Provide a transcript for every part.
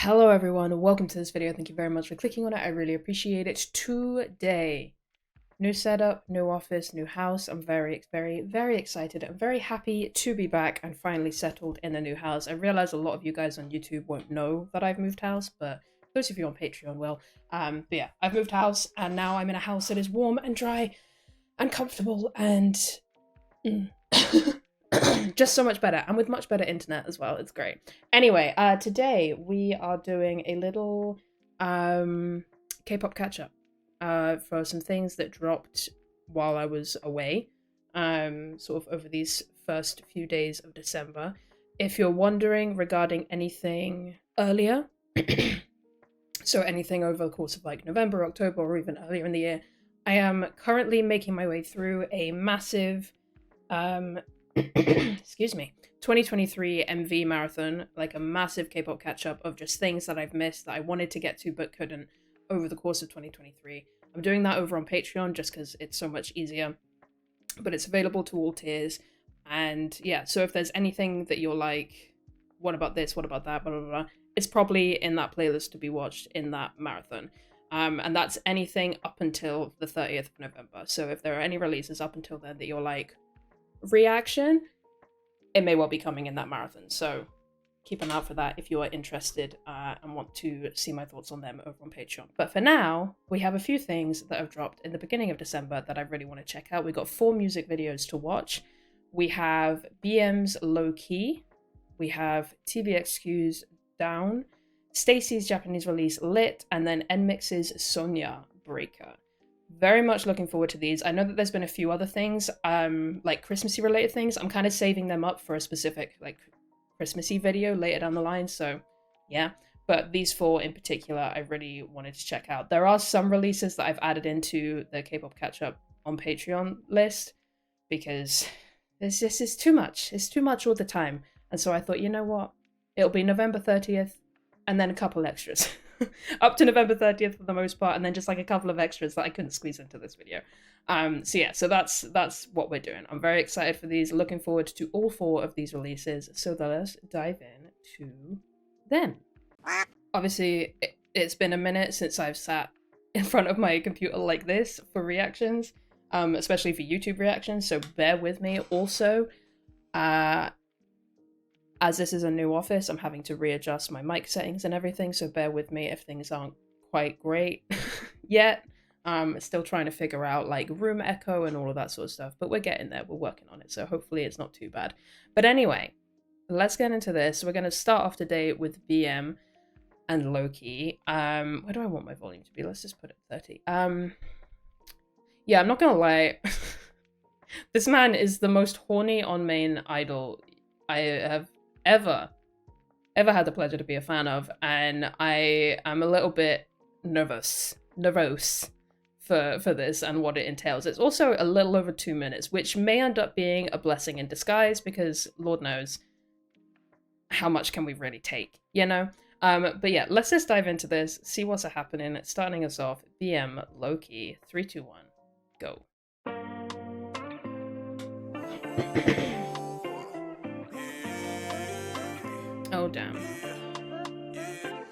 Hello everyone, welcome to this video. Thank you very much for clicking on it. I really appreciate it. Today, new setup, new office, new house. I'm very excited. I'm very happy to be back and finally settled in a new house. I realize a lot of you guys on YouTube won't know that I've moved house, but those of you on Patreon will. But yeah, I've moved house and now I'm in a house that is warm and dry and comfortable and just so much better, and with much better internet as well. It's great. Anyway, today we are doing a little K-pop catch-up for some things that dropped while I was away, sort of over these first few days of December. If you're wondering regarding anything earlier, so anything over the course of like November, October, or even earlier in the year, I am currently making my way through a massive excuse me, 2023 MV marathon, like a massive K-pop catch-up of just things that I've missed that I wanted to get to but couldn't over the course of 2023. I'm doing that over on Patreon just because it's so much easier, but it's available to all tiers. And yeah, so if there's anything that you're like, what about this, what about that, blah, blah, blah, it's probably in that playlist to be watched in that marathon. And that's anything up until the 30th of November. So if there are any releases up until then that you're like, reaction, it may well be coming in that marathon, so keep an eye out for that if you are interested and want to see my thoughts on them over on Patreon. But for now, we have a few things that have dropped in the beginning of December that I really want to check out. We've got 4 music videos to watch. We have BM's Lowkey, we have TVXQ's Down, Stacey's Japanese release Lit, and then NMIXX's Soñar Breaker. Very much looking forward to these. I know that there's been a few other things, like Christmassy related things. I'm kind of saving them up for a specific like Christmassy video later down the line, so yeah. But these 4 in particular, I really wanted to check out. There are some releases that I've added into the K-pop catch-up on Patreon list because it's too much. It's too much all the time. And so I thought, you know what? It'll be November 30th and then a couple extras. Up to November 30th for the most part, and then just like a couple of extras that I couldn't squeeze into this video. So yeah, so that's what we're doing. I'm very excited for these, looking forward to all 4 of these releases, so let's dive in to them. Obviously, it's been a minute since I've sat in front of my computer like this for reactions, especially for YouTube reactions, so bear with me. Also, as this is a new office, I'm having to readjust my mic settings and everything, so bear with me if things aren't quite great yet. Still trying to figure out like room echo and all of that sort of stuff, but we're getting there, we're working on it, so hopefully it's not too bad. But anyway, let's get into this. We're going to start off today with BM and Lowkey. Where do I want my volume to be? Let's just put it 30. Yeah, I'm not gonna lie. This man is the most horny on main idol I have ever had the pleasure to be a fan of, and I am a little bit nervous for this and what it entails. It's also a little over 2 minutes, which may end up being a blessing in disguise because Lord knows how much can we really take, you know? But yeah, let's just dive into this, see what's happening. Starting us off, BM Lowkey, 3, 2, 1, go. Oh damn.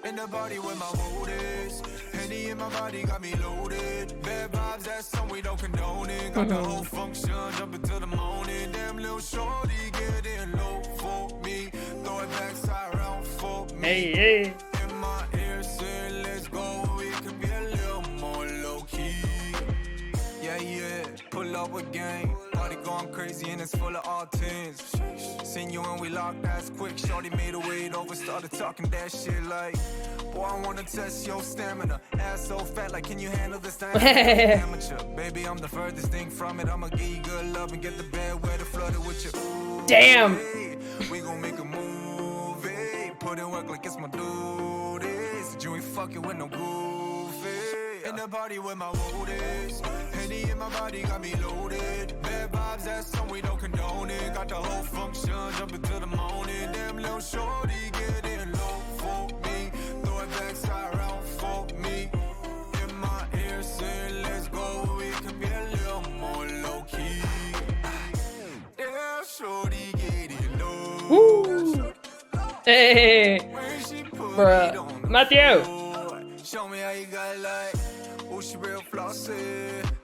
In the body where my mood is. Henny in my body got me loaded. Bad vibes, that's something we don't condone it. Got the whole function jumping till the morning. Damn little shorty, get in low for me. Throw it back side round for me. Hey. In my ear say let's go. We could be a little more low key. Yeah, pull up with gang. Body going crazy and it's full of all tens. Seen you and we locked eyes quick. Shorty made a wait over, started talking that shit like, boy, I wanna test your stamina. Ass so fat, like, can you handle this time? Amateur, baby, I'm the furthest thing from it. I'ma give you good love and get the bed where to flood it with you. Ooh, damn. We gon' make a movie. Put in work like it's my duties. You ain't fucking with no goofy. In the party where my wood is. Henny in my body got me loaded. Bad vibes, that's something we don't condone it. Got the whole function jumping till the morning. Damn little shorty, get in low for me. Throw it back side round for me. In my ear saying let's go. We could be a little more low key. Damn shorty, get it low. Woo. Hey, bruh. Matthew! Show me how you got like, oh, she real flossy,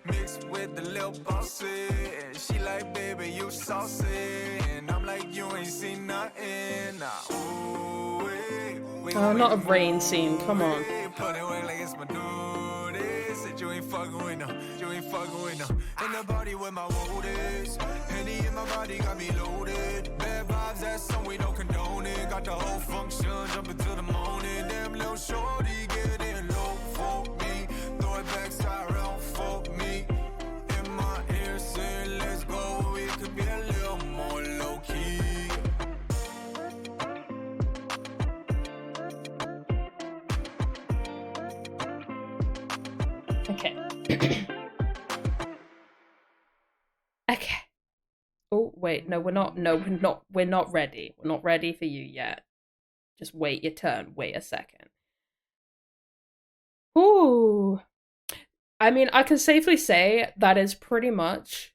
mixed with the little bossy. She like, baby, you saucy, and I'm like, you ain't seen nothing. Ooh, Oh, not a rain scene, come on. put it away like it's my duty. Said you ain't fucking with no, you ain't fucking with no. In the party with my woodies, Henny in my body got me loaded. Bad vibes, that's something we don't condone it. Got the whole function jumping to the morning. Damn little shorty, get in low for me. Throw it back side round for me. In my ear saying let's go. We could be a little more low key. Okay. Okay. Oh, wait, no, we're not ready. We're not ready for you yet. Just wait your turn. Wait a second. Ooh. I mean, I can safely say that is pretty much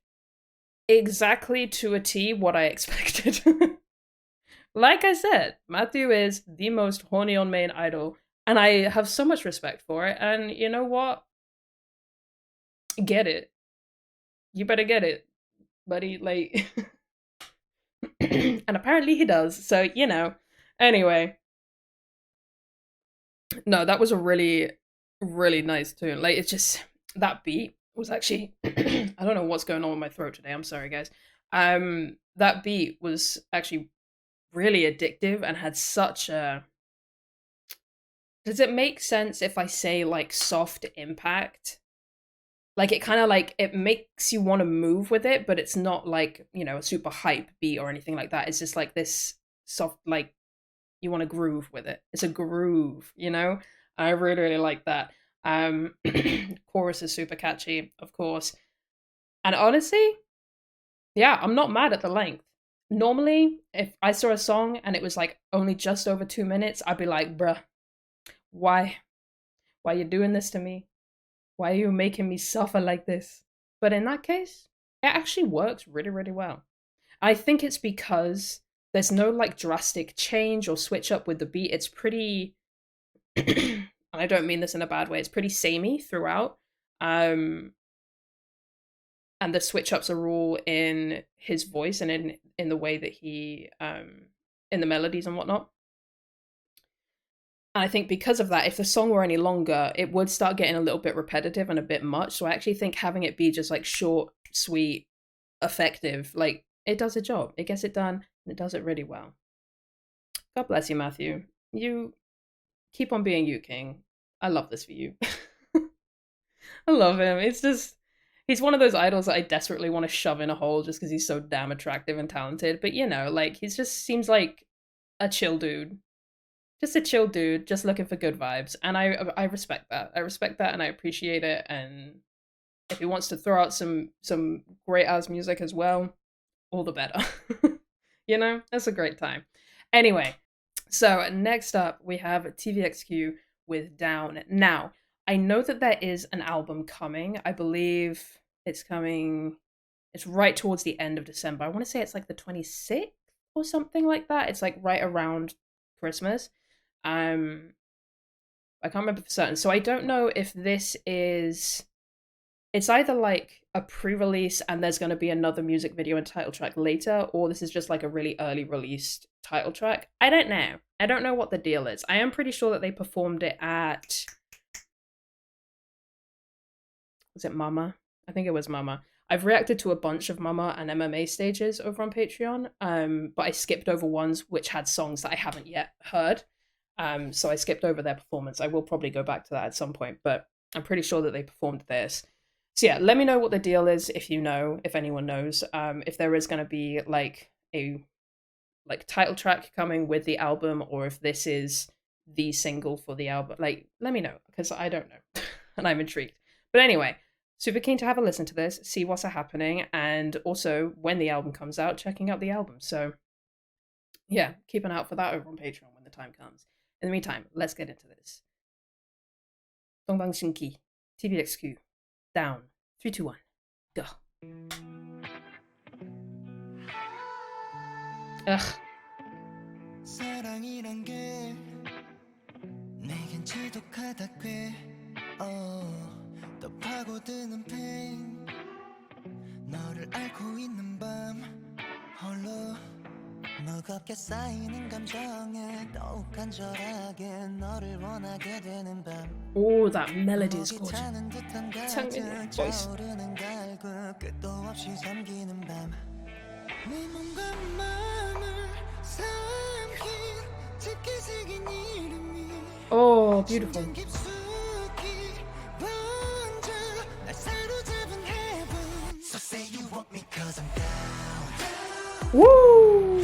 exactly to a T what I expected. Like I said, Matthew is the most horny on main idol, and I have so much respect for it, and you know what? Get it. You better get it, buddy, like... And apparently he does, so, you know. Anyway. No, that was a really, really nice tune. Like, it's just... That beat was actually... I don't know what's going on with my throat today, I'm sorry, guys. That beat was actually really addictive and had such a... Does it make sense if I say, like, soft impact? Like, it kind of, like, it makes you want to move with it, but it's not, like, you know, a super hype beat or anything like that. It's just, like, this soft, like, you want to groove with it. It's a groove, you know? I really, really like that. Chorus is super catchy, of course. And honestly, yeah, I'm not mad at the length. Normally, if I saw a song and it was, like, only just over 2 minutes, I'd be like, bruh, why? Why are you doing this to me? Why are you making me suffer like this? But in that case, it actually works really, really well. I think it's because there's no, like, drastic change or switch up with the beat. It's pretty... and I don't mean this in a bad way. It's pretty samey throughout. And the switch ups are all in his voice and in the way that he... in the melodies and whatnot. And I think because of that, if the song were any longer, it would start getting a little bit repetitive and a bit much. So I actually think having it be just, like, short, sweet, effective, like, it does a job. It gets it done, and it does it really well. God bless you, Matthew. You keep on being you, King. I love this for you. I love him. It's just... He's one of those idols that I desperately want to shove in a hole just because he's so damn attractive and talented. But, you know, like, he just seems like a chill dude. Just a chill dude, just looking for good vibes. And I respect that. I respect that and I appreciate it. And if he wants to throw out some great-ass music as well, all the better. You know? That's a great time. Anyway, so next up, we have TVXQ with Down. Now, I know that there is an album coming. I believe it's coming... It's right towards the end of December. I want to say it's like the 26th or something like that. It's like right around Christmas. I can't remember for certain. So I don't know if this is... It's either like a pre-release and there's going to be another music video and title track later, or this is just like a really early released title track. I don't know. I don't know what the deal is. I am pretty sure that they performed it at... Was it Mama? I think it was Mama. I've reacted to a bunch of Mama and MMA stages over on Patreon, but I skipped over ones which had songs that I haven't yet heard. So I skipped over their performance. I will probably go back to that at some point, but I'm pretty sure that they performed this. So yeah, let me know what the deal is if you know, if anyone knows, if there is going to be like a title track coming with the album, or if this is the single for the album. Like, let me know, because I don't know, and I'm intrigued. But anyway, super keen to have a listen to this, see what's happening, and also when the album comes out, checking out the album. So yeah, keep an eye out for that over on Patreon when the time comes. In the meantime, let's get into this. 동방신기, TVXQ, Down. 3, 2, 1, go. Ugh. 더 파고드는 pain 너를 앓고 있는 밤 홀로 무겁게 쌓이는 감정에 더욱 간절하게 너를 원하게 되는 밤 Oh, that melody is gorgeous. 창민의 voice 끝도 없이 잠기는 밤 내 몸과 마음을 삼킨 짙게 새긴 이름이 Oh, beautiful. So say you want me cause I'm down. Woo!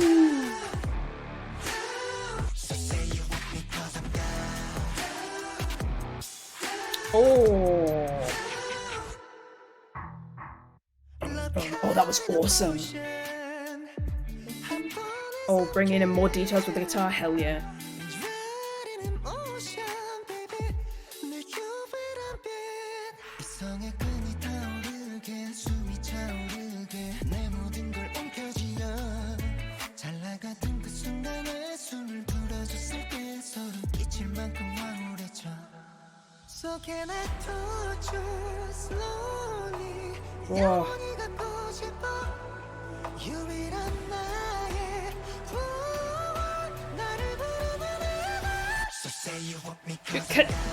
So say you want me cause I'm down. Oh. Oh, that was awesome. Oh, bringing in more details with the guitar, hell yeah. Wow.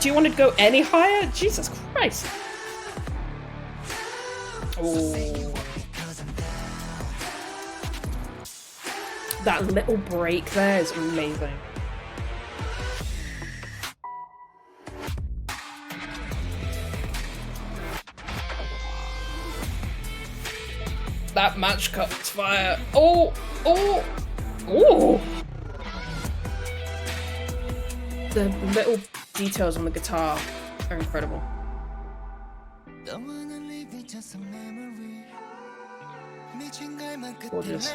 Do you want to go any higher? Jesus Christ. Oh. That little break there is amazing. That match cut's fire. Oh, oh, oh. The little details on the guitar are incredible. Gorgeous.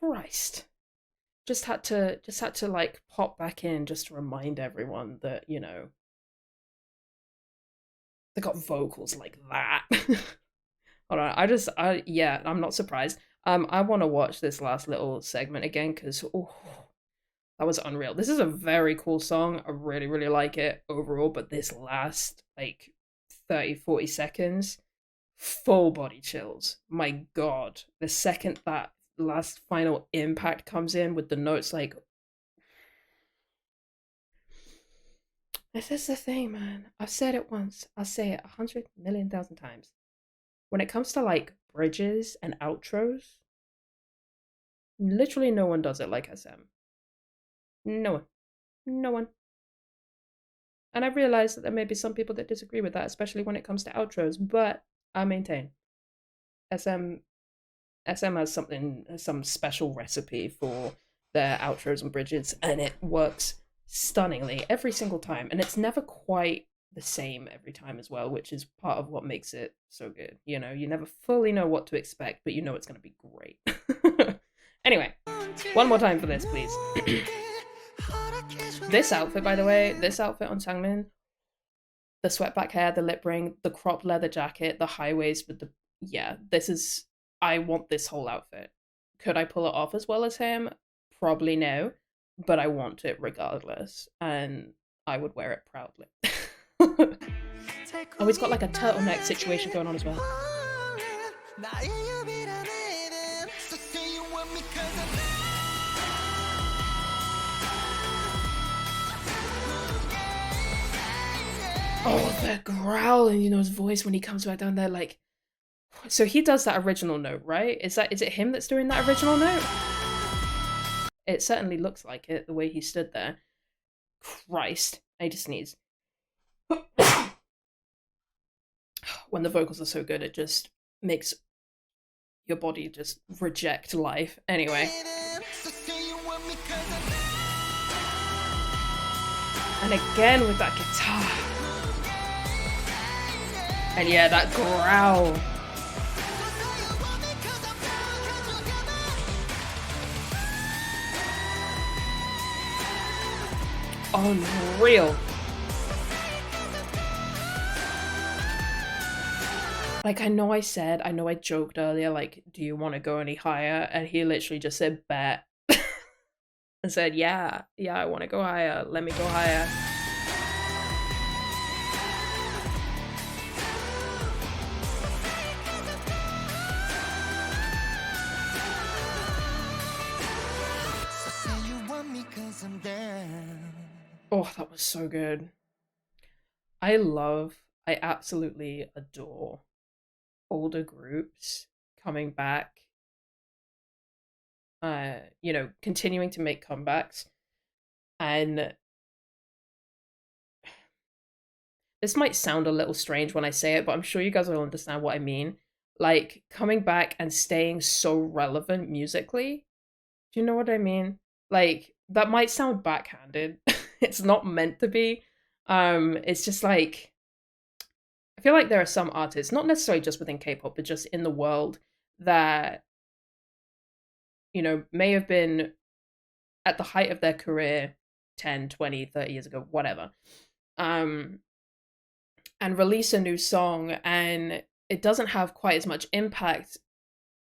Christ. Just had to like pop back in just to remind everyone that, you know, they got vocals like that. Hold on, yeah, I'm not surprised. I want to watch this last little segment again because that was unreal. This is a very cool song. I really, really like it overall, but this last like 30-40 seconds, full body chills. My God, the second that last final impact comes in with the notes, like, this is the thing, man. I've said it once, I'll say it 100,000,000 times. When it comes to like bridges and outros, literally no one does it like SM. No one. And I realize that there may be some people that disagree with that, especially when it comes to outros, but I maintain SM has some special recipe for their outros and bridges, and it works stunningly every single time. And it's never quite the same every time as well, which is part of what makes it so good. You know, you never fully know what to expect, but you know it's going to be great. Anyway, one more time for this, please. This outfit, by the way, this outfit on Sangmin, the sweatback hair, the lip ring, the cropped leather jacket, the high waist with the, yeah, this is, I want this whole outfit. Could I pull it off as well as him? Probably no, but I want it regardless, and I would wear it proudly. Oh, he's got like a turtleneck situation going on as well. Oh, the growl in, you know, his voice when he comes back down there, like, so he does that original note, right? Is it him that's doing that original note? It certainly looks like it, the way he stood there. Christ, I need to sneeze. When the vocals are so good, it just makes your body just reject life. Anyway. And again with that guitar. And yeah, that growl. Unreal. Like, I know I joked earlier, like, do you want to go any higher? And he literally just said, bet. And said, yeah, I want to go higher. Let me go higher. Oh, that was so good. I absolutely adore older groups coming back, you know, continuing to make comebacks. And this might sound a little strange when I say it, but I'm sure you guys will understand what I mean. Like, coming back and staying so relevant musically. Do you know what I mean? Like, that might sound backhanded. It's not meant to be. It's just like, I feel like there are some artists, not necessarily just within K-pop, but just in the world, that, you know, may have been at the height of their career 10, 20, 30 years ago, whatever, and release a new song, and it doesn't have quite as much impact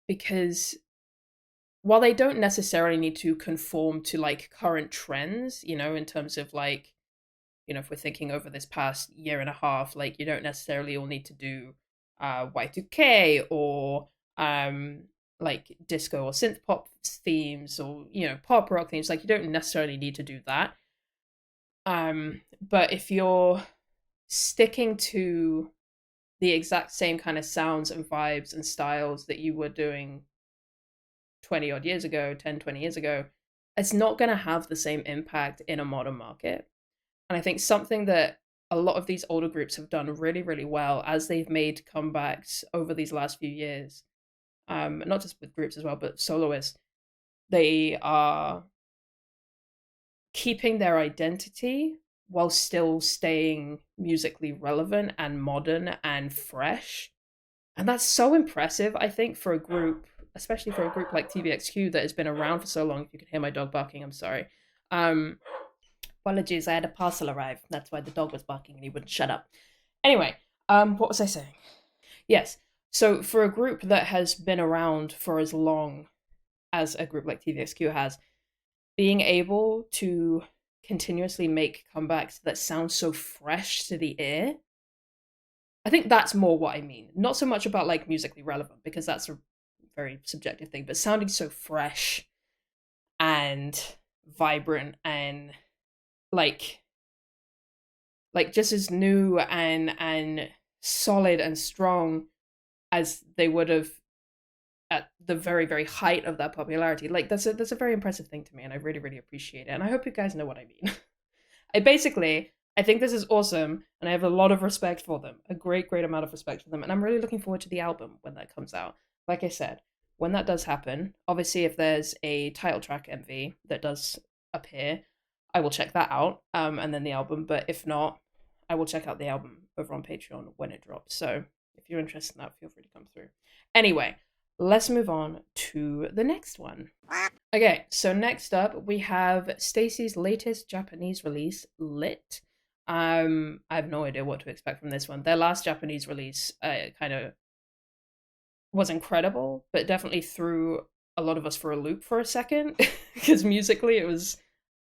because while they don't necessarily need to conform to like current trends, you know, in terms of like, you know, if we're thinking over this past year and a half, like, you don't necessarily all need to do Y2K or like disco or synth pop themes or, you know, pop rock themes. Like, you don't necessarily need to do that. But if you're sticking to the exact same kind of sounds and vibes and styles that you were doing 20 odd years ago, 10, 20 years ago, it's not going to have the same impact in a modern market. And I think something that a lot of these older groups have done really, really well as they've made comebacks over these last few years, not just with groups as well, but soloists, they are keeping their identity while still staying musically relevant and modern and fresh. And that's so impressive, I think, for a group, especially for a group like TVXQ that has been around for so long. If you can hear my dog barking, I'm sorry. Apologies, I had a parcel arrive. That's why the dog was barking and he wouldn't shut up. Anyway, what was I saying? Yes, so for a group that has been around for as long as a group like TVXQ has, being able to continuously make comebacks that sound so fresh to the ear, I think that's more what I mean. Not so much about like musically relevant, because that's a very subjective thing, but sounding so fresh and vibrant and like just as new and solid and strong as they would have at the very, very height of their popularity. Like, that's a very impressive thing to me, and I really, really appreciate it. And I hope you guys know what I mean. I think this is awesome, and I have a lot of respect for them. A great, great amount of respect for them. And I'm really looking forward to the album when that comes out. Like I said, when that does happen, obviously if there's a title track MV that does appear, I will check that out, and then the album. But if not, I will check out the album over on Patreon when it drops. So if you're interested in that, feel free to come through. Anyway, let's move on to the next one. Okay, so next up we have Stacey's latest Japanese release, Lit. I have no idea what to expect from this one. Their last Japanese release kind of was incredible, but definitely threw a lot of us for a loop for a second, because musically it was,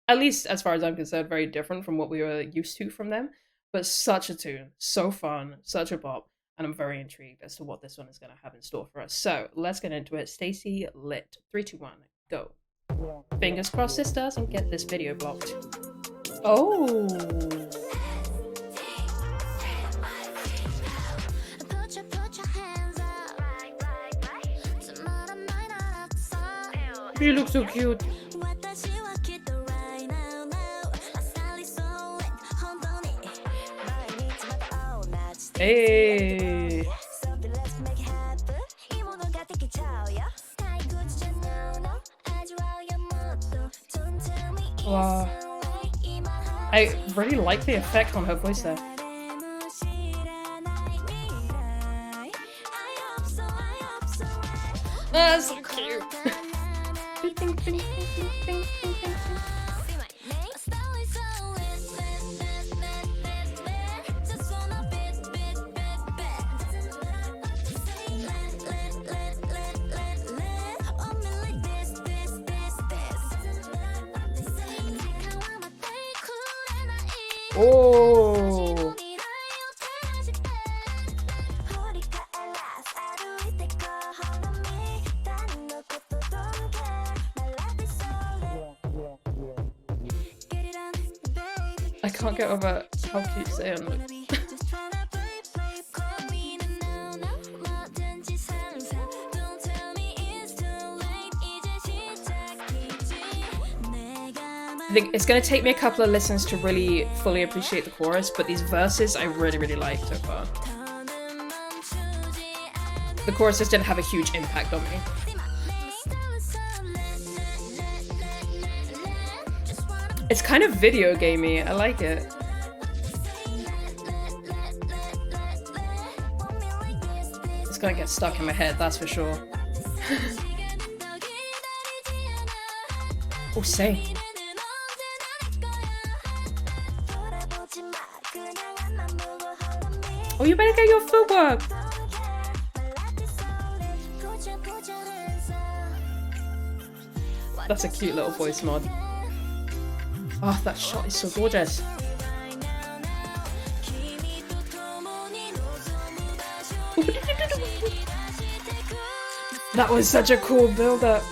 at least as far as I'm concerned, very different from what we were used to from them. But such a tune, so fun, such a bop, and I'm very intrigued as to what this one is going to have in store for us. So let's get into it. Stacey, Lit. 3, 2, 1, go. Fingers crossed this doesn't get this video blocked. Oh. You look so cute. Hey. Wow. I really like the effect on her voice there. That's so cute. Oh. I can't get over how cute Soñar looks. I think it's going to take me a couple of listens to really fully appreciate the chorus, but these verses I really, really like so far. The chorus just didn't have a huge impact on me. It's kind of video gamey. I like it. It's gonna get stuck in my head, that's for sure. Oh, say. Oh, you better get your footwork. That's a cute little voice mod. Oh, that shot is so gorgeous. That was such a cool build-up.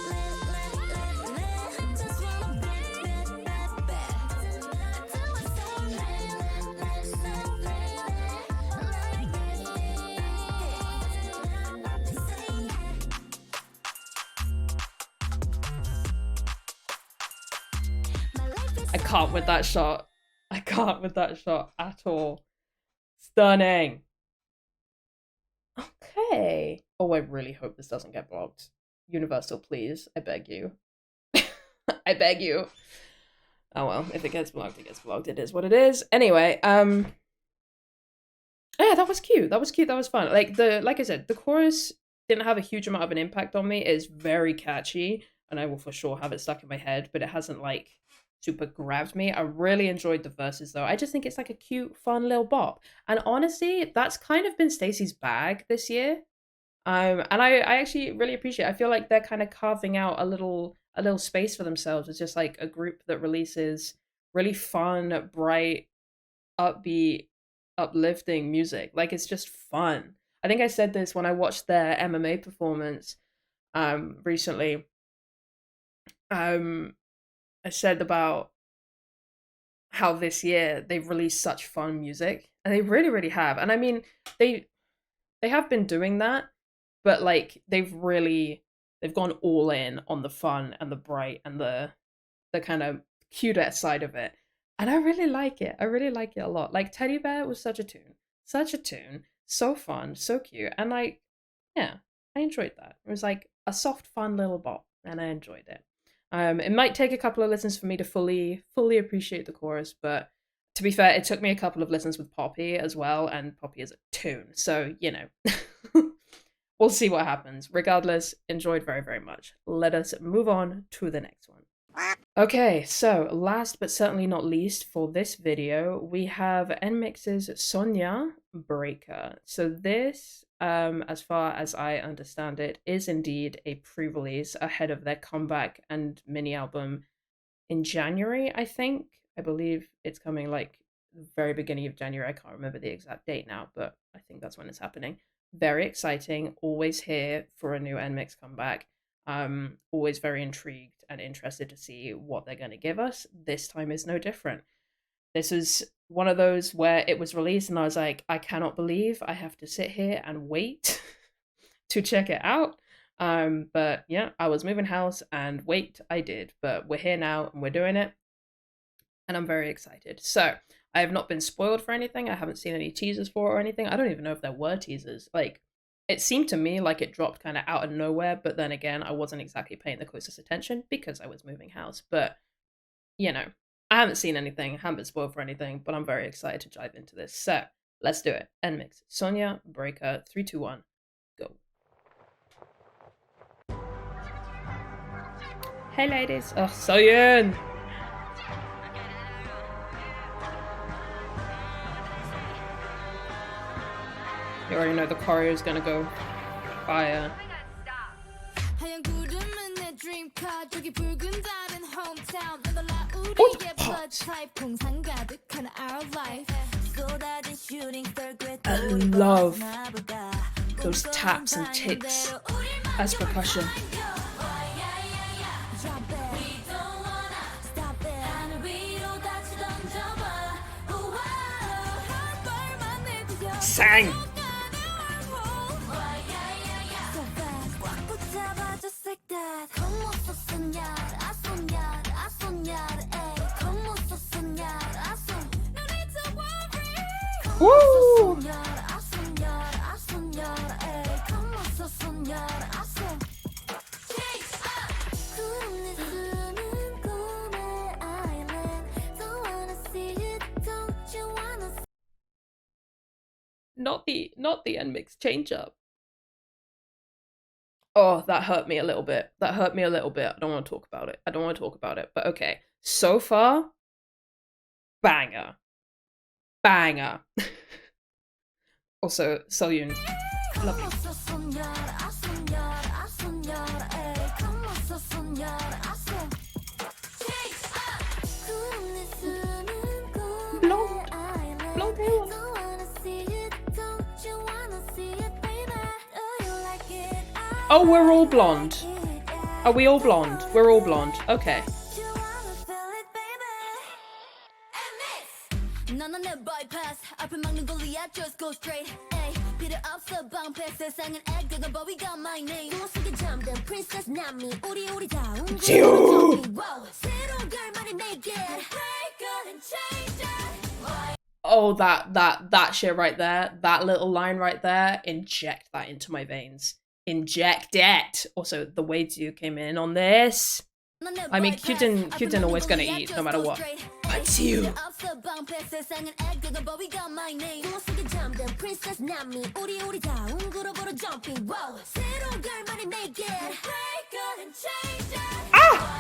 I can't with that shot. I can't with that shot at all. Stunning. Okay. Oh, I really hope this doesn't get blocked. Universal, please. I beg you. I beg you. Oh well, if it gets blocked, it gets blocked. It is what it is. Anyway, yeah, that was cute. That was cute. That was fun. Like I said, the chorus didn't have a huge amount of an impact on me. It's very catchy, and I will for sure have it stuck in my head, but it hasn't like super grabbed me. I really enjoyed the verses though. I just think it's like a cute, fun little bop. And honestly, that's kind of been Stacey's bag this year. And I actually really appreciate it. I feel like they're kind of carving out a little space for themselves. It's just like a group that releases really fun, bright, upbeat, uplifting music. Like it's just fun. I think I said this when I watched their MMA performance recently. I said about how this year they've released such fun music, and they really, really have. And I mean, they have been doing that, but like they've gone all in on the fun and the bright and the kind of cuter side of it. And I really like it. I really like it a lot. Like Teddy Bear was such a tune, so fun, so cute, and like, yeah, I enjoyed that. It was like a soft, fun little bop, and I enjoyed it. It might take a couple of listens for me to fully appreciate the chorus, but to be fair, it took me a couple of listens with Poppy as well, and Poppy is a tune, so, you know, we'll see what happens. Regardless, enjoyed very, very much. Let us move on to the next one. Okay, so last but certainly not least for this video, we have NMIXX's Soñar Breaker. So this, as far as I understand it, is indeed a pre-release ahead of their comeback and mini album in January, I think. I believe it's coming like the very beginning of January. I can't remember the exact date now, but I think that's when it's happening. Very exciting. Always here for a new NMIXX comeback. Always very intrigued and interested to see what they're going to give us. This time is no different. This is one of those where it was released and I was like, I cannot believe I have to sit here and wait to check it out. But yeah, I was moving house and wait, I did. But we're here now and we're doing it. And I'm very excited. So I have not been spoiled for anything. I haven't seen any teasers for it or anything. I don't even know if there were teasers. Like, it seemed to me like it dropped kind of out of nowhere, but then again, I wasn't exactly paying the closest attention because I was moving house. But, you know, I haven't seen anything, haven't been spoiled for anything, but I'm very excited to dive into this. So, let's do it. NMIXX, Soñar, Breaker, 3, 2, 1, go. Hey ladies. Oh, Soyun! You already know the choreo is gonna go fire. Oh, the pops. I love those taps and ticks as percussion. Sang! Woo! Not the NMIXX change up. Oh, that hurt me a little bit. That hurt me a little bit. I don't want to talk about it. But okay. So far, banger. Banger. Also, Soyun, lovely. Blonde hair. Oh, we're all blonde. Are we all blonde? We're all blonde. Okay. Oh, that shit right there. That little line right there. Inject that into my veins. Inject it. Also, the way Dio came in on this. I mean, Kyujin always gonna eat, no matter what. But you. Ah!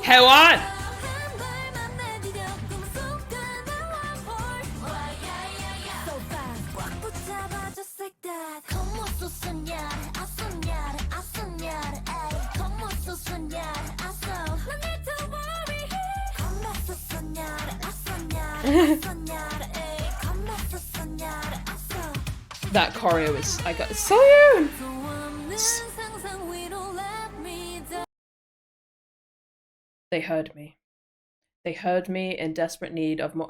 Hell That choreo is, I got Soyun! They heard me. They heard me in desperate need of more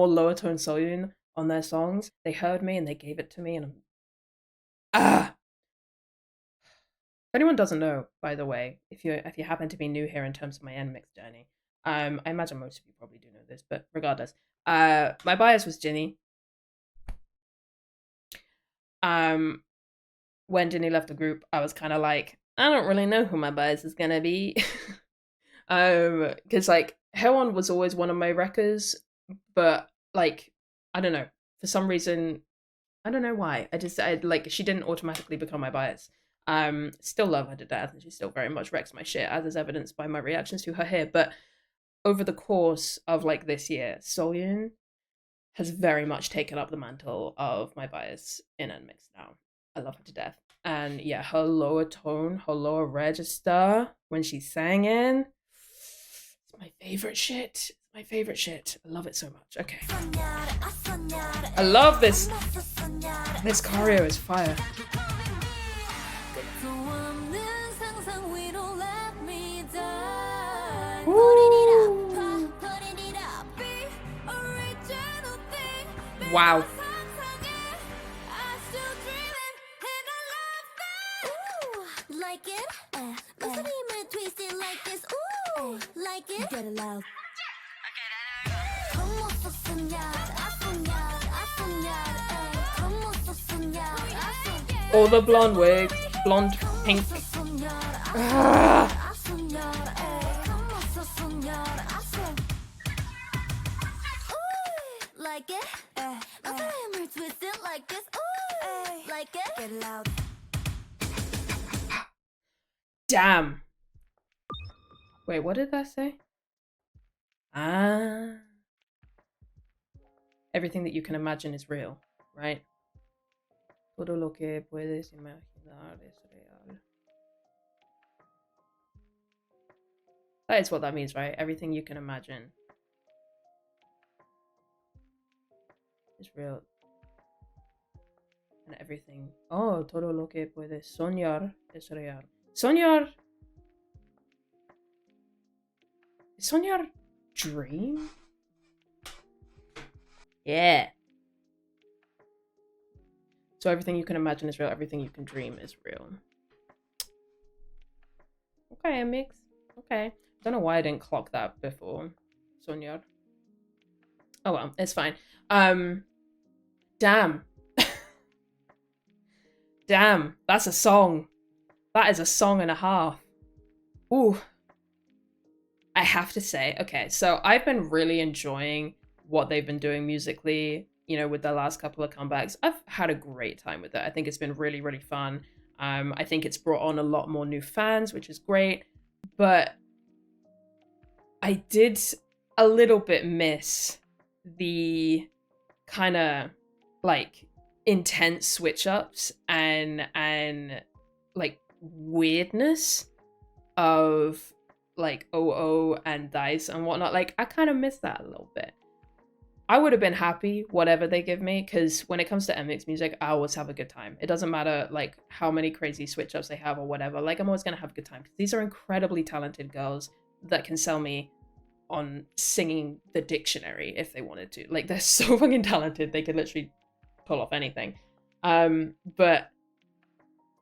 lower tone Soyun on their songs. They heard me and they gave it to me, and if anyone doesn't know, by the way, if you happen to be new here in terms of my NMIXX journey, I imagine most of you probably do know this, but regardless, my bias was Jinny. When Jinny left the group, I was kind of like, I don't really know who my bias is gonna be. Because like Haewon was always one of my wreckers, but like I don't know, for some reason, I don't know why. I like she didn't automatically become my bias. Still love her to death, and she still very much wrecks my shit, as is evidenced by my reactions to her here. But over the course of like this year, Soyun has very much taken up the mantle of my bias in NMIXX now. I love her to death. And yeah, her lower tone, her lower register when she's singing, it's my favorite shit. It's my favorite shit. I love it so much. Okay. I love this. This choreo is fire. Ooh. Wow. like this, ooh, like it. Get it loud. Como sos soñar, a soñar, a soñar, como sos soñar, a soñar. All the blonde wigs, blonde pink. Como sos soñar, Ah. a soñar, como sos soñar, a soñar. Ooh, like it. My glamour twisted like this, ooh, like it. Get it loud. Damn. Wait, what did that say? Ah. Everything that you can imagine is real, right? Todo lo que puedes imaginar es real. That is what that means, right? Everything you can imagine is real. And everything. Oh, todo lo que puedes soñar es real. Soñar. Is soñar dream? Yeah. So everything you can imagine is real. Everything you can dream is real. Okay, NMIXX. Okay. Don't know why I didn't clock that before. Soñar. Oh well, it's fine. Damn. Damn, that's a song. That is a song and a half. Ooh. I have to say, okay, so I've been really enjoying what they've been doing musically, you know, with the last couple of comebacks. I've had a great time with it. I think it's been really, really fun. I think it's brought on a lot more new fans, which is great. But I did a little bit miss the kind of like intense switch ups and like weirdness of like OO and Dice and whatnot. Like I kind of miss that a little bit. I would have been happy whatever they give me, because when it comes to NMIXX music, I always have a good time. It doesn't matter like how many crazy switch ups they have or whatever. Like I'm always gonna have a good time because these are incredibly talented girls that can sell me on singing the dictionary if they wanted to. Like they're so fucking talented, they could literally pull off anything. But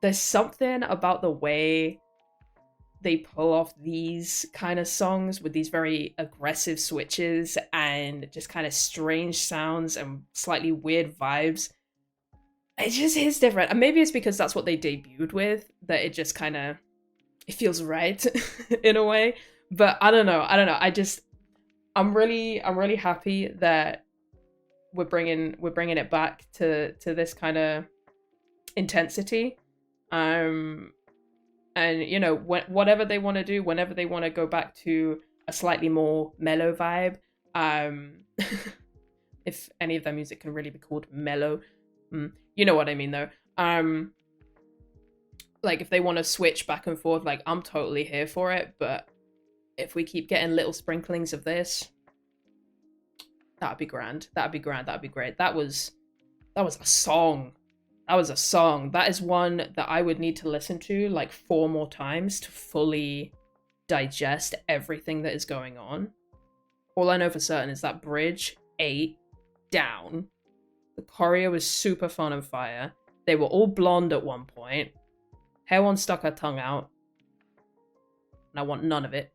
there's something about the way they pull off these kind of songs with these very aggressive switches and just kind of strange sounds and slightly weird vibes. It just is different. And maybe it's because that's what they debuted with, that it just kind of, it feels right in a way. But I don't know. I'm really happy that we're bringing it back to this kind of intensity. And you know, whatever they want to do, whenever they want to go back to a slightly more mellow vibe, if any of their music can really be called mellow, you know what I mean though. Like if they want to switch back and forth, like I'm totally here for it. But if we keep getting little sprinklings of this, that'd be grand. That'd be grand. That'd be great. That was a song. That was a song. That is one that I would need to listen to like 4 more times to fully digest everything that is going on. All I know for certain is that bridge 8 down. The choreo was super fun and fire. They were all blonde at one point. Hair one stuck her tongue out. And I want none of it.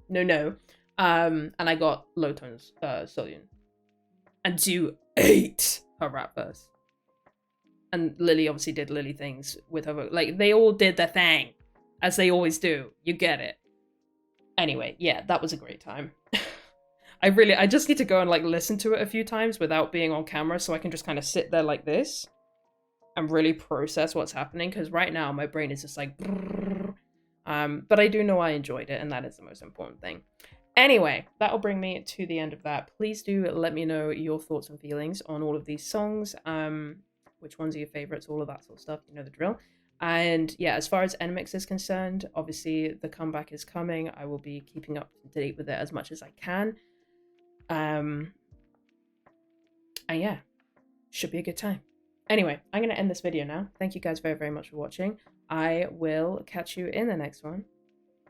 No. And I got low tones, Soñar. And do 8 her rap verse. And Lily obviously did Lily things with her. Like, they all did their thing. As they always do. You get it. Anyway, yeah, that was a great time. I just need to go and, like, listen to it a few times without being on camera so I can just kind of sit there like this and really process what's happening. Because right now, my brain is just like... but I do know I enjoyed it, and that is the most important thing. Anyway, that'll bring me to the end of that. Please do let me know your thoughts and feelings on all of these songs. Which ones are your favorites, all of that sort of stuff, you know the drill. And yeah, as far as NMIXX is concerned, obviously the comeback is coming. I will be keeping up to date with it as much as I can. And yeah, should be a good time. Anyway, I'm going to end this video now. Thank you guys very, very much for watching. I will catch you in the next one.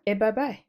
Bye-bye.